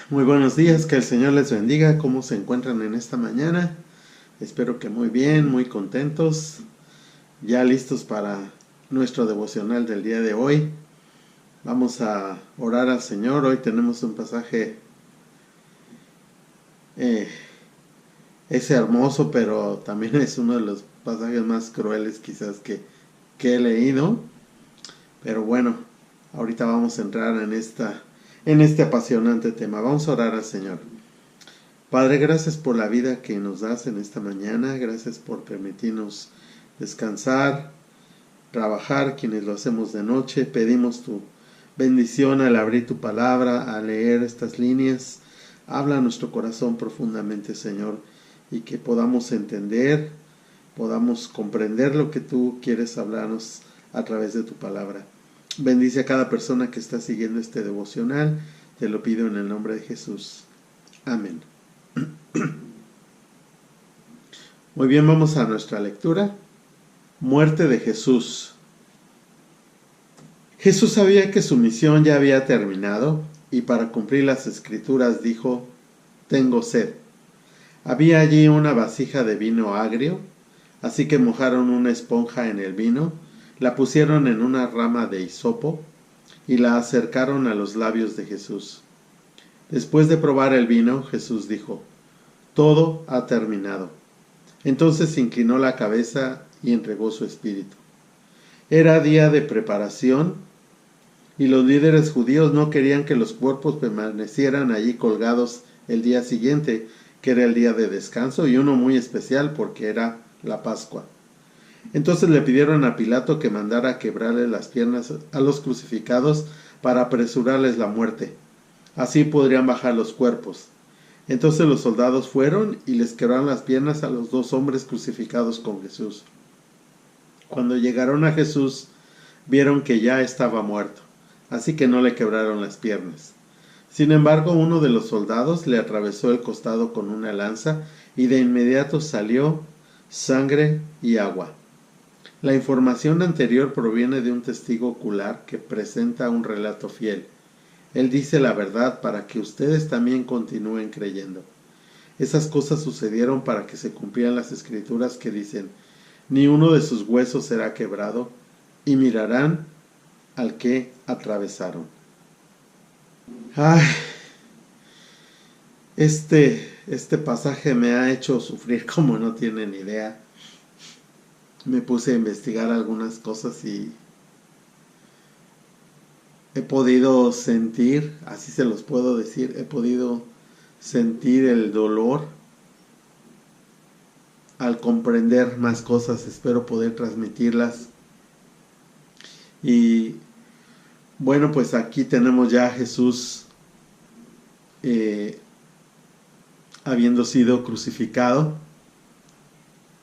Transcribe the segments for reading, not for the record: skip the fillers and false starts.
Muy buenos días, que el Señor les bendiga. ¿Cómo se encuentran en esta mañana? Espero que muy bien, muy contentos, ya listos para nuestro devocional del día de hoy. Vamos a orar al Señor. Hoy tenemos un pasaje, eh, es hermoso, pero también es uno de los pasajes más crueles quizás que he leído. Pero bueno, ahorita vamos a entrar en este apasionante tema. Vamos a orar al Señor. Padre, gracias por la vida que nos das en esta mañana, gracias por permitirnos descansar, trabajar, quienes lo hacemos de noche. Pedimos tu bendición al abrir tu palabra, al leer estas líneas. Habla a nuestro corazón profundamente, Señor, y que podamos entender, podamos comprender lo que tú quieres hablarnos a través de tu palabra. Bendice a cada persona que está siguiendo este devocional. Te lo pido en el nombre de Jesús. Amén. Muy bien, vamos a nuestra lectura. Muerte de Jesús. Jesús sabía que su misión ya había terminado y para cumplir las escrituras dijo: tengo sed. Había allí una vasija de vino agrio, así que mojaron una esponja en el vino, la pusieron en una rama de hisopo y la acercaron a los labios de Jesús. Después de probar el vino, Jesús dijo: todo ha terminado. Entonces inclinó la cabeza y entregó su espíritu. Era día de preparación y los líderes judíos no querían que los cuerpos permanecieran allí colgados el día siguiente, que era el día de descanso y uno muy especial porque era la Pascua. Entonces le pidieron a Pilato que mandara quebrarle las piernas a los crucificados para apresurarles la muerte. Así podrían bajar los cuerpos. Entonces los soldados fueron y les quebraron las piernas a los dos hombres crucificados con Jesús. Cuando llegaron a Jesús, vieron que ya estaba muerto, así que no le quebraron las piernas. Sin embargo, uno de los soldados le atravesó el costado con una lanza y de inmediato salió sangre y agua. La información anterior proviene de un testigo ocular que presenta un relato fiel. Él dice la verdad para que ustedes también continúen creyendo. Esas cosas sucedieron para que se cumplieran las escrituras que dicen: ni uno de sus huesos será quebrado, y mirarán al que atravesaron. Ay, este pasaje me ha hecho sufrir como no tienen idea. Me puse a investigar algunas cosas y he podido sentir, así se los puedo decir, he podido sentir el dolor al comprender más cosas. Espero poder transmitirlas. Y bueno, pues aquí tenemos ya a Jesús habiendo sido crucificado.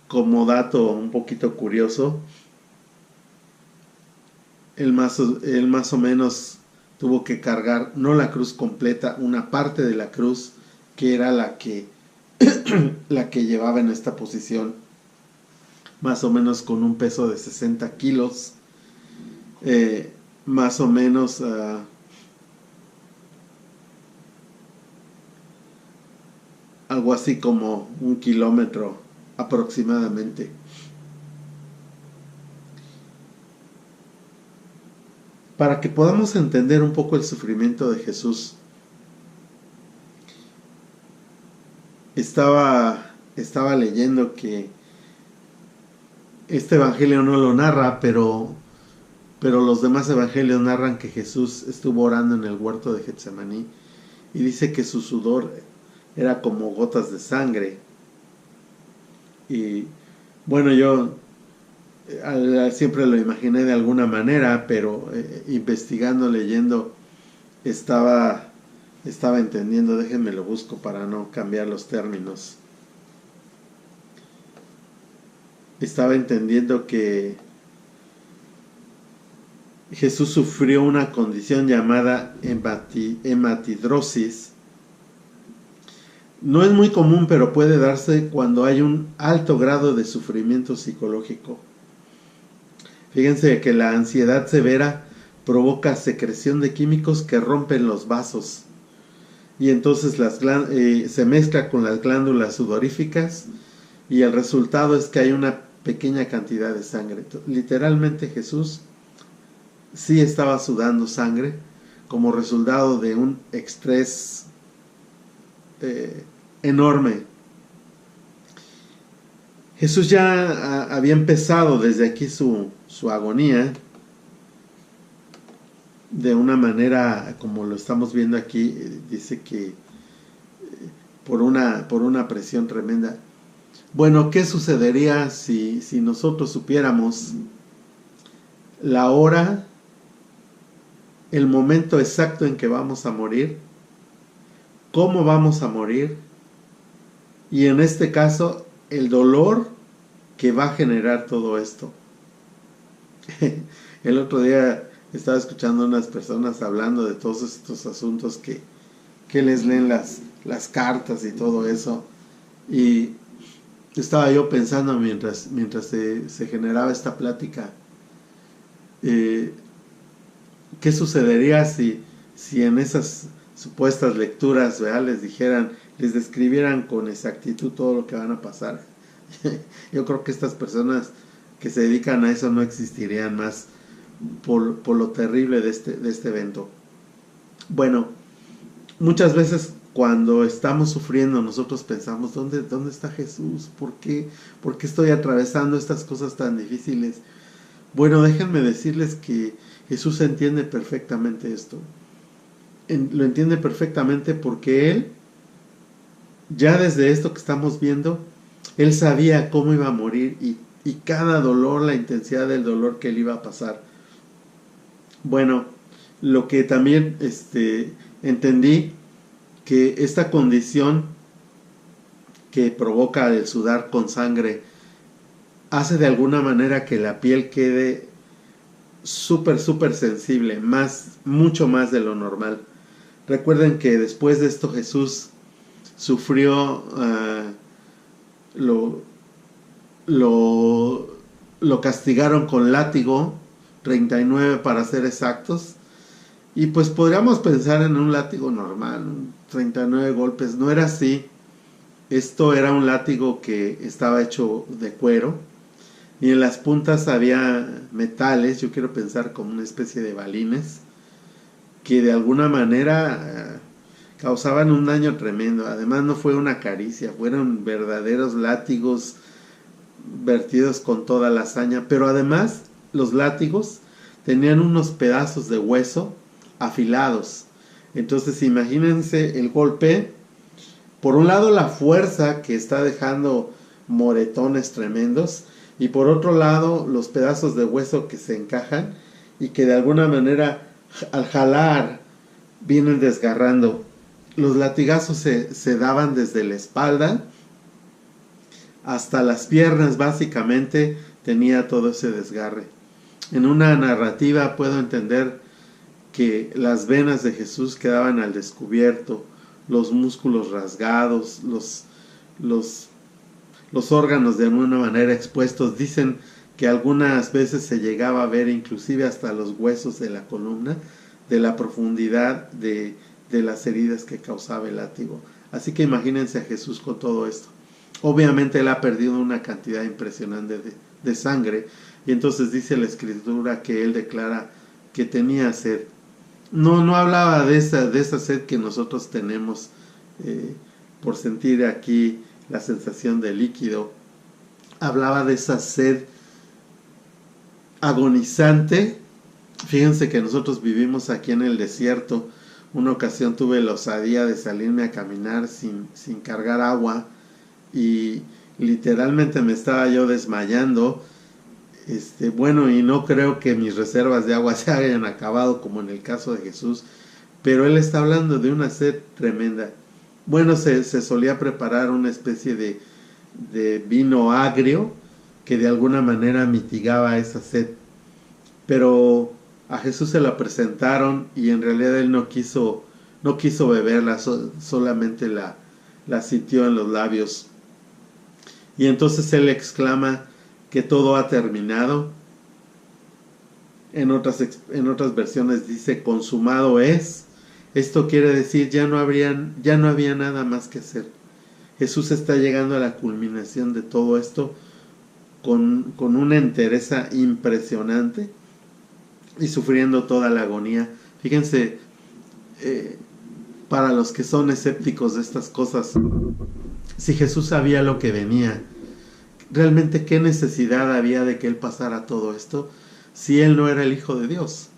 Como dato un poquito curioso, él más o menos tuvo que cargar, no la cruz completa, una parte de la cruz, que era la que llevaba en esta posición, más o menos con un peso de 60 kilos, más o menos algo así como 1 kilómetro aproximadamente. Para que podamos entender un poco el sufrimiento de Jesús, estaba leyendo que este evangelio no lo narra, pero los demás evangelios narran que Jesús estuvo orando en el huerto de Getsemaní y dice que su sudor era como gotas de sangre. Y bueno, yo siempre lo imaginé de alguna manera, pero investigando, leyendo, estaba entendiendo. Déjenme lo busco para no cambiar los términos. Estaba entendiendo que Jesús sufrió una condición llamada hematidrosis. No es muy común, pero puede darse cuando hay un alto grado de sufrimiento psicológico. Fíjense que la ansiedad severa provoca secreción de químicos que rompen los vasos. y entonces se mezcla con las glándulas sudoríficas y el resultado es que hay una pequeña cantidad de sangre. Literalmente Jesús sí estaba sudando sangre como resultado de un estrés enorme. Jesús ya había empezado desde aquí su agonía de una manera como lo estamos viendo aquí. Dice que por una presión tremenda. Bueno, ¿qué sucedería si nosotros supiéramos la hora, el momento exacto en que vamos a morir, cómo vamos a morir y en este caso el dolor que va a generar todo esto? El otro día estaba escuchando a unas personas hablando de todos estos asuntos que les leen las cartas y todo eso, y estaba yo pensando mientras se generaba esta plática, ¿qué sucedería si en esas supuestas lecturas reales les describieran con exactitud todo lo que van a pasar? Yo creo que estas personas que se dedican a eso no existirían más por lo terrible de este evento. Bueno, muchas veces cuando estamos sufriendo nosotros pensamos, ¿dónde está Jesús? ¿Por qué estoy atravesando estas cosas tan difíciles? Bueno, déjenme decirles que Jesús entiende perfectamente esto. Lo entiende perfectamente porque Él, ya desde esto que estamos viendo, Él sabía cómo iba a morir y cada dolor, la intensidad del dolor que Él iba a pasar. Bueno, lo que también entendí, que esta condición que provoca el sudar con sangre hace de alguna manera que la piel quede súper sensible, mucho más de lo normal. Recuerden que después de esto Jesús sufrió, lo castigaron con látigo, 39 para ser exactos, y pues podríamos pensar en un látigo normal, 39 golpes. No era así. Esto era un látigo que estaba hecho de cuero y en las puntas había metales, yo quiero pensar como una especie de balines, que de alguna manera causaban un daño tremendo. Además no fue una caricia, fueron verdaderos látigos vertidos con toda la hazaña, pero además los látigos tenían unos pedazos de hueso afilados. Entonces imagínense el golpe. Por un lado la fuerza que está dejando moretones tremendos y por otro lado los pedazos de hueso que se encajan y que de alguna manera al jalar vienen desgarrando. Los latigazos se daban desde la espalda hasta las piernas, básicamente tenía todo ese desgarre. En una narrativa puedo entender que las venas de Jesús quedaban al descubierto, los músculos rasgados, los órganos de alguna manera expuestos. Dicen que algunas veces se llegaba a ver inclusive hasta los huesos de la columna, de la profundidad de las heridas que causaba el látigo. Así que imagínense a Jesús con todo esto. Obviamente Él ha perdido una cantidad impresionante de sangre, y entonces dice la Escritura que Él declara que tenía sed. No hablaba de esa sed que nosotros tenemos por sentir aquí la sensación de líquido. Hablaba de esa sed agonizante. Fíjense que nosotros vivimos aquí en el desierto. Una ocasión tuve la osadía de salirme a caminar sin cargar agua y literalmente me estaba yo desmayando. Bueno, y no creo que mis reservas de agua se hayan acabado como en el caso de Jesús, pero Él está hablando de una sed tremenda. Bueno, se solía preparar una especie de vino agrio que de alguna manera mitigaba esa sed, pero a Jesús se la presentaron y en realidad Él no quiso beberla, solamente la sintió en los labios. Y entonces Él exclama que todo ha terminado. En otras versiones dice consumado es. Esto quiere decir ya no había nada más que hacer. Jesús está llegando a la culminación de todo esto con una entereza impresionante y sufriendo toda la agonía. Fíjense, para los que son escépticos de estas cosas, si Jesús sabía lo que venía, realmente qué necesidad había de que Él pasara todo esto si Él no era el Hijo de Dios.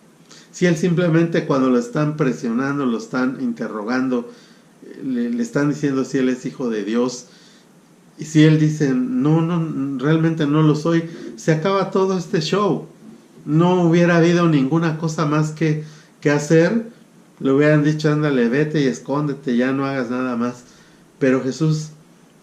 Si Él simplemente, cuando lo están presionando, lo están interrogando, le están diciendo si Él es Hijo de Dios, y si Él dice no, realmente no lo soy, se acaba todo este show. No hubiera habido ninguna cosa más que hacer. Le hubieran dicho, ándale, vete y escóndete, ya no hagas nada más. Pero Jesús,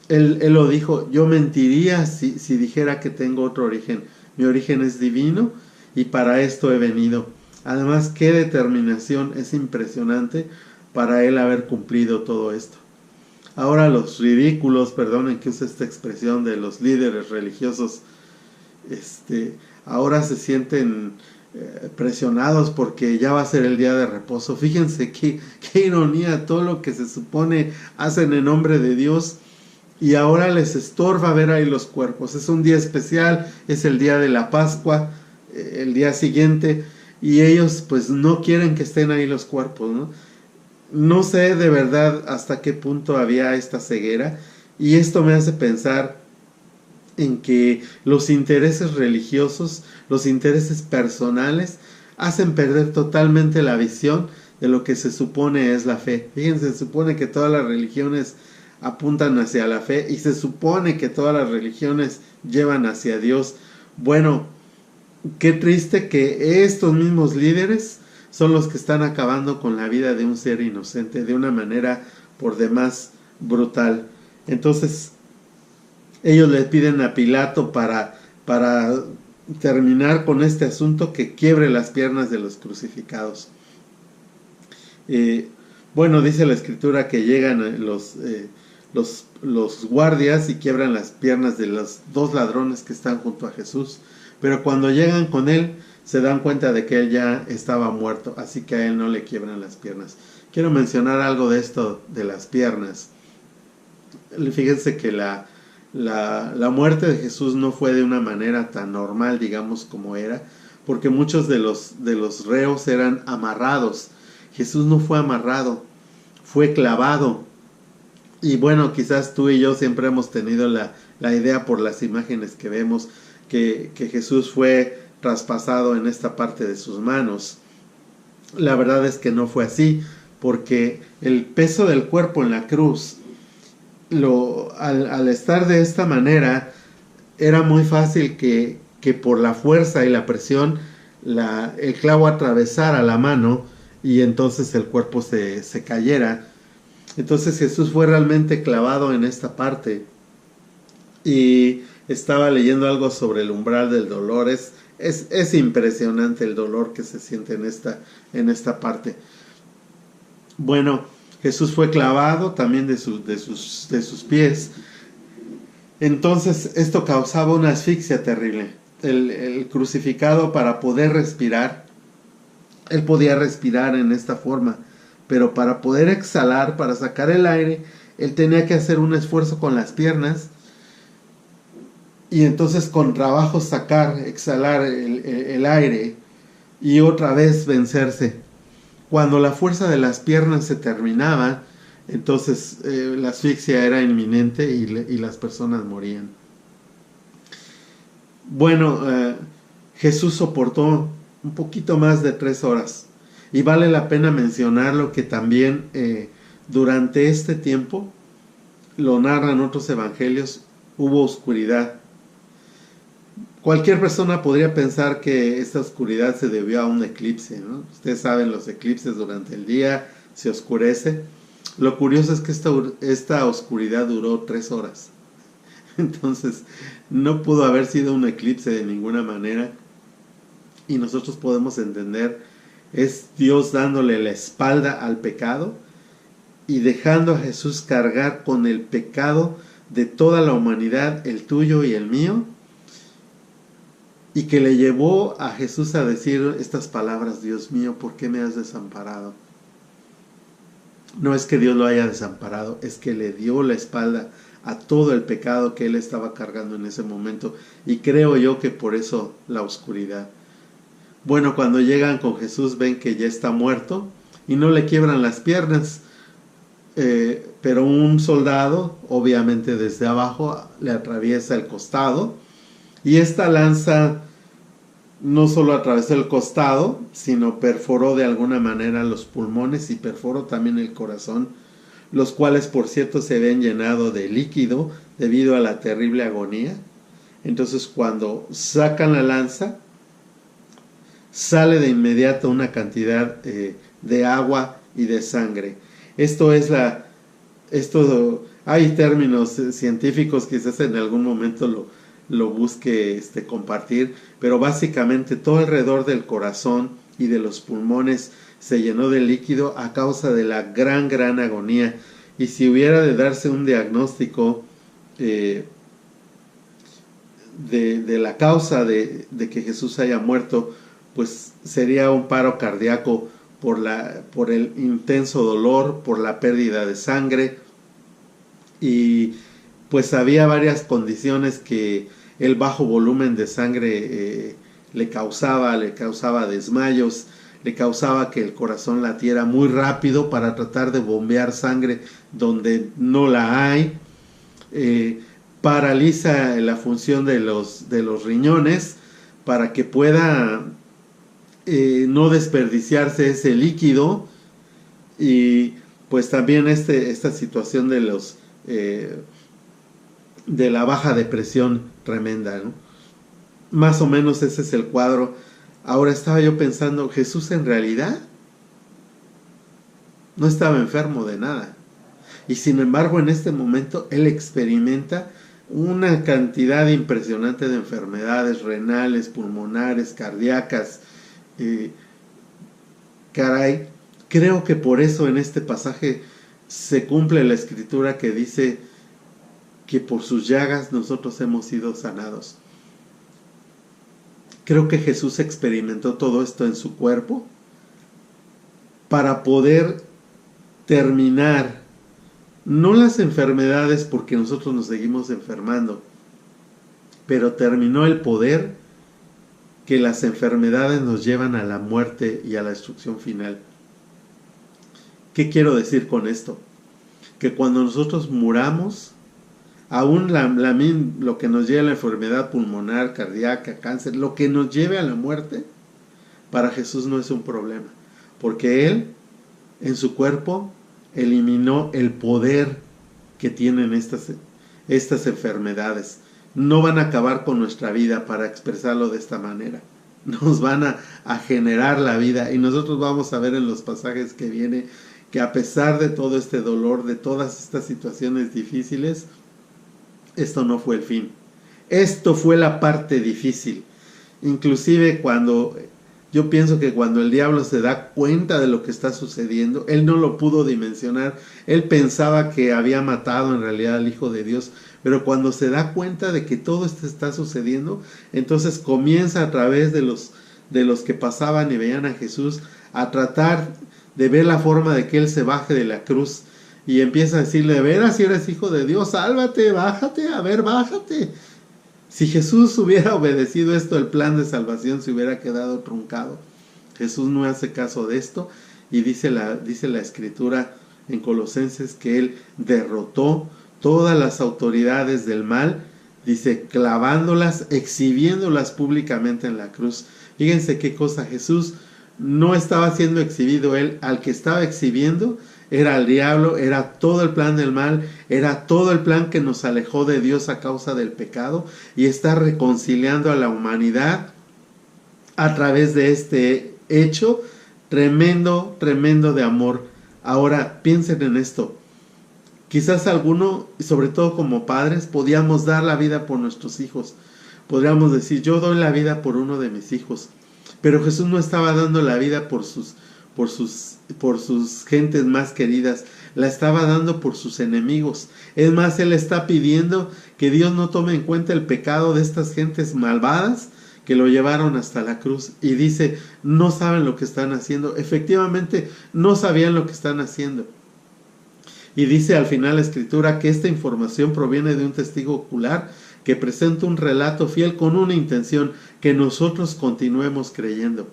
Él lo dijo: yo mentiría si dijera que tengo otro origen. Mi origen es divino y para esto he venido. Además, qué determinación, es impresionante para Él haber cumplido todo esto. Ahora los ridículos, perdonen que use esta expresión, de los líderes religiosos, ahora se sienten presionados porque ya va a ser el día de reposo. Fíjense qué ironía, todo lo que se supone hacen en nombre de Dios, y ahora les estorba ver ahí los cuerpos. Es un día especial, es el día de la Pascua, el día siguiente, y ellos pues no quieren que estén ahí los cuerpos, ¿no? No sé de verdad hasta qué punto había esta ceguera, y esto me hace pensar en que los intereses religiosos, los intereses personales, hacen perder totalmente la visión de lo que se supone es la fe. Fíjense, se supone que todas las religiones apuntan hacia la fe, y se supone que todas las religiones llevan hacia Dios. Bueno, qué triste que estos mismos líderes son los que están acabando con la vida de un ser inocente de una manera por demás brutal. Entonces, ellos le piden a Pilato para terminar con este asunto, que quiebre las piernas de los crucificados. Bueno, dice la escritura que llegan los guardias y quiebran las piernas de los dos ladrones que están junto a Jesús. Pero cuando llegan con él, se dan cuenta de que él ya estaba muerto, así que a él no le quiebran las piernas. Quiero mencionar algo de esto de las piernas. Fíjense que la muerte de Jesús no fue de una manera tan normal, digamos, como era, porque muchos de los reos eran amarrados. Jesús no fue amarrado, fue clavado. Y bueno, quizás tú y yo siempre hemos tenido la idea, por las imágenes que vemos, que Jesús fue traspasado en esta parte de sus manos. La verdad es que no fue así, porque el peso del cuerpo en la cruz, al estar de esta manera, era muy fácil que por la fuerza y la presión el clavo atravesara la mano y entonces el cuerpo se cayera. Entonces Jesús fue realmente clavado en esta parte, y estaba leyendo algo sobre el umbral del dolor. Es impresionante el dolor que se siente en esta parte. Bueno, Jesús fue clavado también de sus pies. Entonces esto causaba una asfixia terrible. El crucificado, para poder respirar, él podía respirar en esta forma, pero para poder exhalar, para sacar el aire, él tenía que hacer un esfuerzo con las piernas, y entonces con trabajo exhalar el aire, y otra vez vencerse. Cuando la fuerza de las piernas se terminaba, entonces la asfixia era inminente y las personas morían. Bueno, Jesús soportó un poquito más de 3 horas. Y vale la pena mencionarlo, que también durante este tiempo, lo narran otros evangelios, hubo oscuridad. Cualquier persona podría pensar que esta oscuridad se debió a un eclipse, ¿no? Ustedes saben, los eclipses durante el día se oscurece. Lo curioso es que esta oscuridad duró 3 horas. Entonces, no pudo haber sido un eclipse de ninguna manera. Y nosotros podemos entender, es Dios dándole la espalda al pecado y dejando a Jesús cargar con el pecado de toda la humanidad, el tuyo y el mío, y que le llevó a Jesús a decir estas palabras: Dios mío, ¿por qué me has desamparado? No es que Dios lo haya desamparado, es que le dio la espalda a todo el pecado que él estaba cargando en ese momento. Y creo yo que por eso la oscuridad. Bueno, cuando llegan con Jesús ven que ya está muerto y no le quiebran las piernas. Pero un soldado, obviamente desde abajo, le atraviesa el costado. Y esta lanza no solo atravesó el costado, sino perforó de alguna manera los pulmones y perforó también el corazón, los cuales por cierto se habían llenado de líquido debido a la terrible agonía. Entonces cuando sacan la lanza, sale de inmediato una cantidad de agua y de sangre. Hay términos científicos, quizás en algún momento lo busque compartir, pero básicamente todo alrededor del corazón y de los pulmones se llenó de líquido a causa de la gran agonía. Y si hubiera de darse un diagnóstico de la causa de que Jesús haya muerto, pues sería un paro cardíaco por el intenso dolor, por la pérdida de sangre, y pues había varias condiciones que el bajo volumen de sangre le causaba desmayos, le causaba que el corazón latiera muy rápido para tratar de bombear sangre donde no la hay, paraliza la función de los riñones para que pueda no desperdiciarse ese líquido, y pues también esta situación de la baja depresión tremenda, ¿no? Más o menos ese es el cuadro. Ahora estaba yo pensando, Jesús en realidad no estaba enfermo de nada, y sin embargo en este momento él experimenta una cantidad impresionante de enfermedades renales, pulmonares, cardíacas. Caray, creo que por eso en este pasaje se cumple la escritura que dice que por sus llagas nosotros hemos sido sanados. Creo que Jesús experimentó todo esto en su cuerpo para poder terminar, no las enfermedades, porque nosotros nos seguimos enfermando, pero terminó el poder que las enfermedades nos llevan a la muerte y a la destrucción final. ¿Qué quiero decir con esto? Que cuando nosotros muramos, aún lo que nos lleve a la enfermedad pulmonar, cardíaca, cáncer, lo que nos lleve a la muerte, para Jesús no es un problema, porque Él en su cuerpo eliminó el poder que tienen estas enfermedades. No van a acabar con nuestra vida, para expresarlo de esta manera. Nos van a generar la vida, y nosotros vamos a ver en los pasajes que viene que a pesar de todo este dolor, de todas estas situaciones difíciles, esto no fue el fin. Esto fue la parte difícil. Inclusive yo pienso que cuando el diablo se da cuenta de lo que está sucediendo, él no lo pudo dimensionar. Él pensaba que había matado en realidad al Hijo de Dios, pero cuando se da cuenta de que todo esto está sucediendo, entonces comienza a través de los que pasaban y veían a Jesús a tratar de ver la forma de que él se baje de la cruz, y empieza a decirle: de veras, si eres Hijo de Dios, sálvate, bájate, a ver, bájate. Si Jesús hubiera obedecido esto, el plan de salvación se hubiera quedado truncado. Jesús no hace caso de esto, y dice la escritura en Colosenses que él derrotó todas las autoridades del mal, dice, clavándolas, exhibiéndolas públicamente en la cruz. Fíjense qué cosa, Jesús no estaba siendo exhibido, él al que estaba exhibiendo era al diablo, era todo el plan del mal, era todo el plan que nos alejó de Dios a causa del pecado, y está reconciliando a la humanidad a través de este hecho tremendo de amor. Ahora piensen en esto. Quizás alguno, sobre todo como padres, podíamos dar la vida por nuestros hijos. Podríamos decir: yo doy la vida por uno de mis hijos. Pero Jesús no estaba dando la vida por sus gentes más queridas, la estaba dando por sus enemigos. Es más, Él está pidiendo que Dios no tome en cuenta el pecado de estas gentes malvadas que lo llevaron hasta la cruz. Y dice: no saben lo que están haciendo. Efectivamente, no sabían lo que están haciendo. Y dice al final la Escritura que esta información proviene de un testigo ocular que presenta un relato fiel con una intención, que nosotros continuemos creyendo.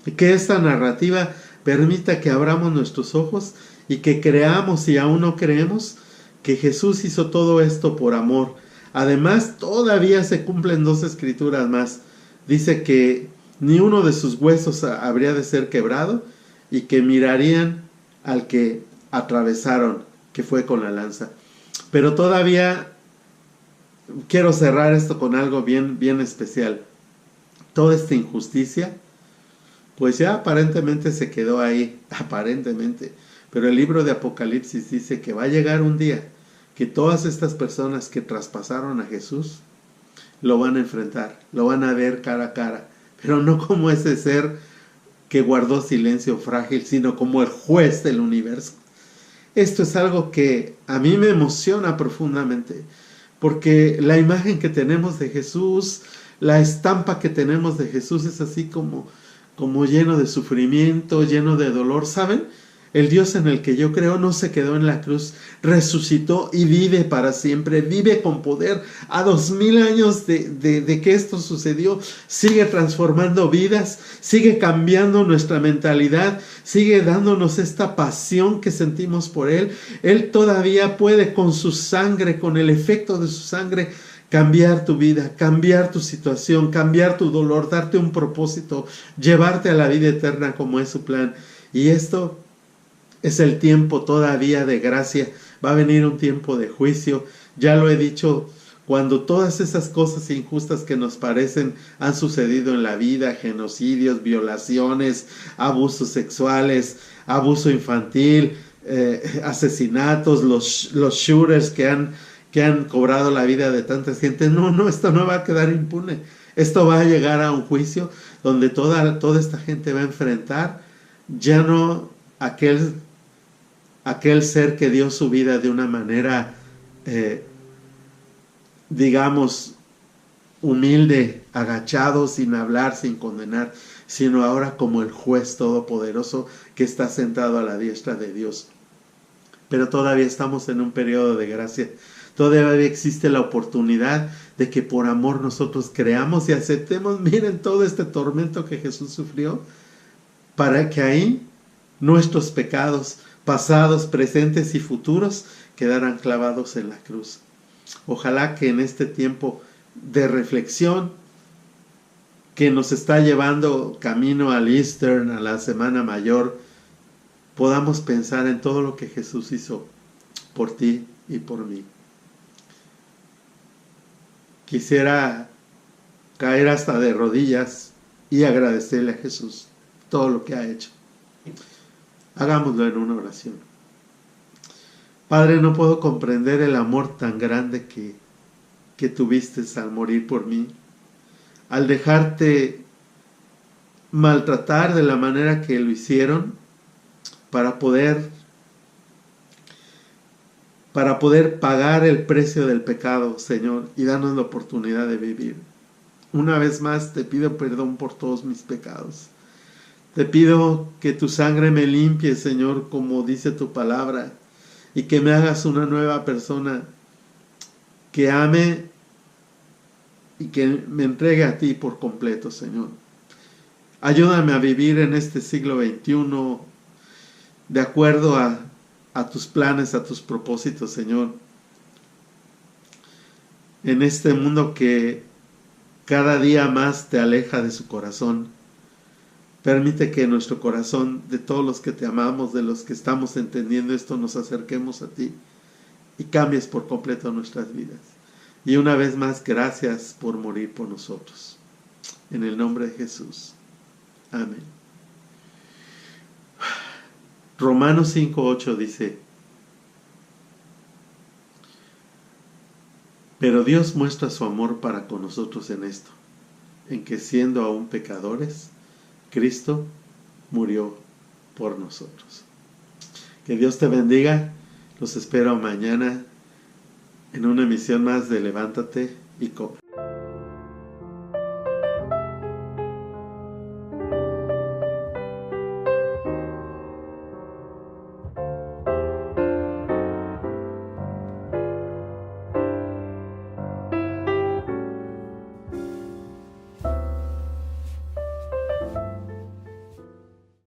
Y que esta narrativa permita que abramos nuestros ojos y que creamos, si aún no creemos, que Jesús hizo todo esto por amor. Además, todavía se cumplen 2 escrituras más. Dice que ni uno de sus huesos habría de ser quebrado y que mirarían al que atravesaron, que fue con la lanza. Pero todavía quiero cerrar esto con algo bien especial. Toda esta injusticia, pues ya aparentemente se quedó ahí, aparentemente. Pero el libro de Apocalipsis dice que va a llegar un día que todas estas personas que traspasaron a Jesús lo van a enfrentar, lo van a ver cara a cara, pero no como ese ser que guardó silencio frágil, sino como el juez del universo. Esto es algo que a mí me emociona profundamente, porque la imagen que tenemos de Jesús, la estampa que tenemos de Jesús es así como lleno de sufrimiento, lleno de dolor, ¿saben? El Dios en el que yo creo no se quedó en la cruz, resucitó y vive para siempre, vive con poder. A 2000 años de que esto sucedió, sigue transformando vidas, sigue cambiando nuestra mentalidad, sigue dándonos esta pasión que sentimos por Él. Él todavía puede con su sangre, con el efecto de su sangre, cambiar tu vida, cambiar tu situación, cambiar tu dolor, darte un propósito, llevarte a la vida eterna como es su plan. Y esto es el tiempo todavía de gracia. Va a venir un tiempo de juicio. Ya lo he dicho, cuando todas esas cosas injustas que nos parecen han sucedido en la vida, genocidios, violaciones, abusos sexuales, abuso infantil, asesinatos, los shooters que han cobrado la vida de tanta gente. No, esto no va a quedar impune. Esto va a llegar a un juicio donde toda esta gente va a enfrentar ya no aquel ser que dio su vida de una manera, digamos, humilde, agachado, sin hablar, sin condenar, sino ahora como el juez todopoderoso que está sentado a la diestra de Dios. Pero todavía estamos en un periodo de gracia. Todavía existe la oportunidad de que por amor nosotros creamos y aceptemos, miren todo este tormento que Jesús sufrió, para que ahí nuestros pecados pasados, presentes y futuros quedaran clavados en la cruz. Ojalá que en este tiempo de reflexión que nos está llevando camino al Easter, a la Semana Mayor, podamos pensar en todo lo que Jesús hizo por ti y por mí. Quisiera caer hasta de rodillas y agradecerle a Jesús todo lo que ha hecho. Hagámoslo en una oración. Padre, no puedo comprender el amor tan grande que tuviste al morir por mí, al dejarte maltratar de la manera que lo hicieron para poder pagar el precio del pecado, Señor, y darnos la oportunidad de vivir. Una vez más te pido perdón por todos mis pecados. Te pido que tu sangre me limpie, Señor, como dice tu palabra, y que me hagas una nueva persona que ame y que me entregue a ti por completo, Señor. Ayúdame a vivir en este siglo XXI de acuerdo a tus planes, a tus propósitos, Señor. En este mundo que cada día más te aleja de su corazón. Permite que nuestro corazón, de todos los que te amamos, de los que estamos entendiendo esto, nos acerquemos a ti y cambies por completo nuestras vidas. Y una vez más, gracias por morir por nosotros. En el nombre de Jesús. Amén. Romanos 5:8 dice: pero Dios muestra su amor para con nosotros en esto, en que siendo aún pecadores, Cristo murió por nosotros. Que Dios te bendiga. Los espero mañana en una emisión más de Levántate y Come.